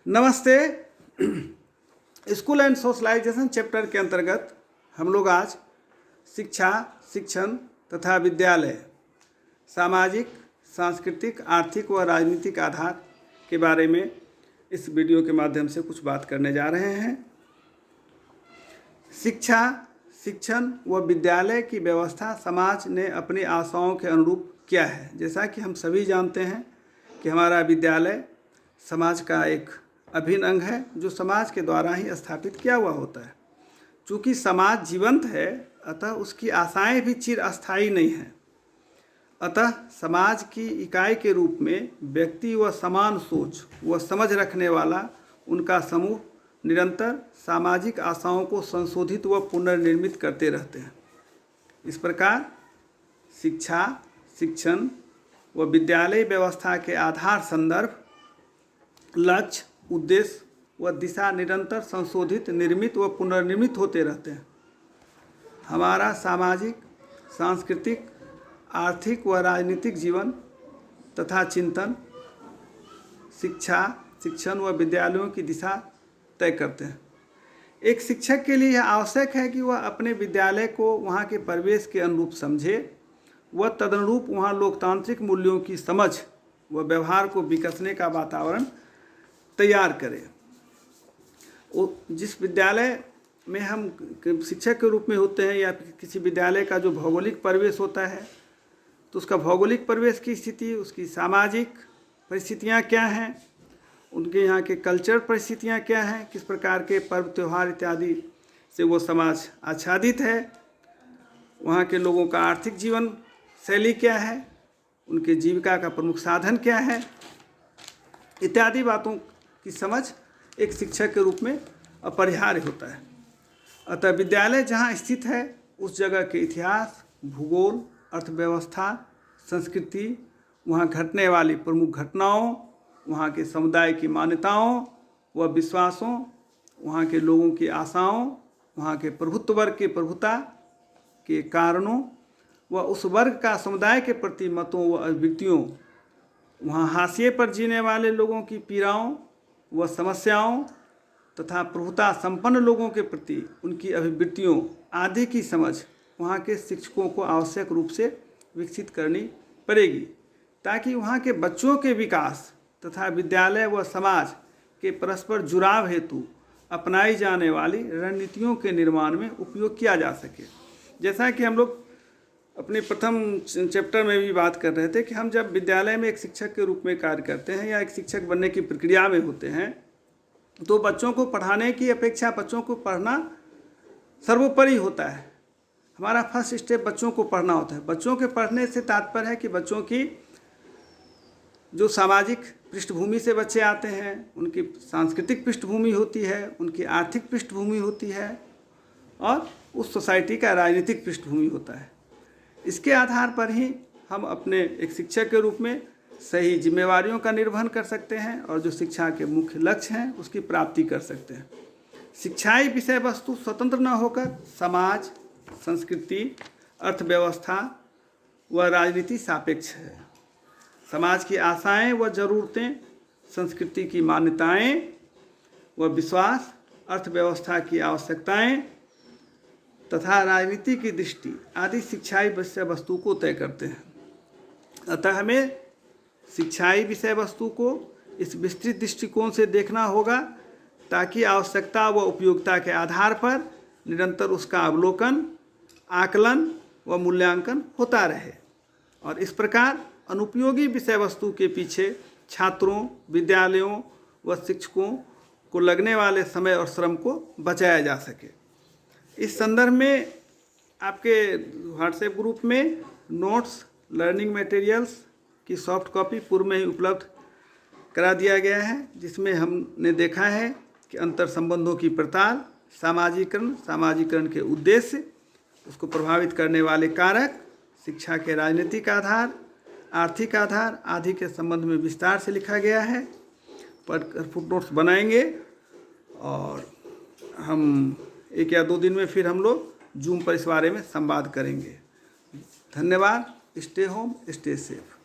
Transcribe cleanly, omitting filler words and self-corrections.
नमस्ते। School and socialisation chapter के अंतर्गत हम लोग आज शिक्षा, शिक्षण तथा विद्यालय, सामाजिक, सांस्कृतिक, आर्थिक व राजनीतिक आधार के बारे में इस वीडियो के माध्यम से कुछ बात करने जा रहे हैं। शिक्षा, शिक्षण व विद्यालय की व्यवस्था समाज ने अपनी आशाओं के अनुरूप किया है। जैसा कि हम सभी जानते हैं कि हमारा विद्यालय समाज का एक अभिन्न अंग है जो समाज के द्वारा ही स्थापित किया हुआ होता है। चूँकि समाज जीवंत है, अतः उसकी आशाएं भी चिरस्थायी नहीं हैं। अतः समाज की इकाई के रूप में व्यक्ति व समान सोच व समझ रखने वाला उनका समूह निरंतर सामाजिक आशाओं को संशोधित व पुनर्निर्मित करते रहते हैं। इस प्रकार शिक्षा, शिक्षण व विद्यालय व्यवस्था के आधार, संदर्भ, लक्ष्य, उद्देश्य व दिशा निरंतर संशोधित, निर्मित व पुनर्निर्मित होते रहते हैं। हमारा सामाजिक, सांस्कृतिक, आर्थिक व राजनीतिक जीवन तथा चिंतन शिक्षा, शिक्षण व विद्यालयों की दिशा तय करते हैं। एक शिक्षक के लिए यह आवश्यक है कि वह अपने विद्यालय को वहाँ के परिवेश के अनुरूप समझे व तदनुरूप वहाँ लोकतांत्रिक मूल्यों की समझ व व्यवहार को विकसने का वातावरण तैयार करें। जिस विद्यालय में हम शिक्षक के रूप में होते हैं या किसी विद्यालय का जो भौगोलिक परिवेश होता है, तो उसका भौगोलिक परिवेश की स्थिति, उसकी सामाजिक परिस्थितियाँ क्या हैं, उनके यहाँ के कल्चर परिस्थितियाँ क्या हैं, किस प्रकार के पर्व त्यौहार इत्यादि से वो समाज आच्छादित है, वहाँ के लोगों का आर्थिक जीवन शैली क्या है, उनके जीविका का प्रमुख साधन क्या है, इत्यादि बातों की समझ एक शिक्षक के रूप में अपरिहार्य होता है। अतः विद्यालय जहाँ स्थित है उस जगह के इतिहास, भूगोल, अर्थव्यवस्था, संस्कृति, वहाँ घटने वाली प्रमुख घटनाओं, वहाँ के समुदाय की मान्यताओं व विश्वासों, वहाँ के लोगों की आशाओं, वहाँ के प्रभुत्व वर्ग की प्रभुता के कारणों व उस वर्ग का समुदाय के प्रति मतों व अभिव्यक्तियों, वहाँ हाशिए पर जीने वाले लोगों की पीड़ाओं व समस्याओं तथा प्रभुता संपन्न लोगों के प्रति उनकी अभिवृत्तियों आदि की समझ वहाँ के शिक्षकों को आवश्यक रूप से विकसित करनी पड़ेगी, ताकि वहाँ के बच्चों के विकास तथा विद्यालय व समाज के परस्पर जुड़ाव हेतु अपनाई जाने वाली रणनीतियों के निर्माण में उपयोग किया जा सके। जैसा कि हम लोग अपने प्रथम चैप्टर में भी बात कर रहे थे कि हम जब विद्यालय में एक शिक्षक के रूप में कार्य करते हैं या एक शिक्षक बनने की प्रक्रिया में होते हैं, तो बच्चों को पढ़ाने की अपेक्षा बच्चों को पढ़ना सर्वोपरि होता है। हमारा फर्स्ट स्टेप बच्चों को पढ़ना होता है। बच्चों के पढ़ने से तात्पर्य है कि बच्चों की जो सामाजिक पृष्ठभूमि से बच्चे आते हैं, उनकी सांस्कृतिक पृष्ठभूमि होती है, उनकी आर्थिक पृष्ठभूमि होती है और उस सोसाइटी का राजनीतिक पृष्ठभूमि होता है। इसके आधार पर ही हम अपने एक शिक्षक के रूप में सही जिम्मेवारियों का निर्वहन कर सकते हैं और जो शिक्षा के मुख्य लक्ष्य हैं उसकी प्राप्ति कर सकते हैं। शिक्षाई विषय वस्तु स्वतंत्र न होकर समाज, संस्कृति, अर्थव्यवस्था व राजनीति सापेक्ष है। समाज की आशाएं व ज़रूरतें, संस्कृति की मान्यताएं व विश्वास, अर्थव्यवस्था की आवश्यकताएं तथा राजनीति की दृष्टि आदि शिक्षाई विषय वस्तु को तय करते हैं। अतः हमें शिक्षाई विषय वस्तु को इस विस्तृत दृष्टिकोण से देखना होगा, ताकि आवश्यकता व उपयोगिता के आधार पर निरंतर उसका अवलोकन, आकलन व मूल्यांकन होता रहे और इस प्रकार अनुपयोगी विषय वस्तु के पीछे छात्रों, विद्यालयों व शिक्षकों को लगने वाले समय और श्रम को बचाया जा सके। इस संदर्भ में आपके व्हाट्सएप ग्रुप में नोट्स, लर्निंग मटेरियल्स की सॉफ्ट कॉपी पूर्व में ही उपलब्ध करा दिया गया है, जिसमें हमने देखा है कि अंतर संबंधों की पड़ताल, सामाजिकरण के उद्देश्य, उसको प्रभावित करने वाले कारक, शिक्षा के राजनीतिक आधार, आर्थिक आधार आदि के संबंध में विस्तार से लिखा गया है। पढ़कर फुटनोट्स बनाएंगे और हम 1 या 2 दिन में फिर हम लोग जूम पर इस बारे में संवाद करेंगे। धन्यवाद। Stay home, stay safe.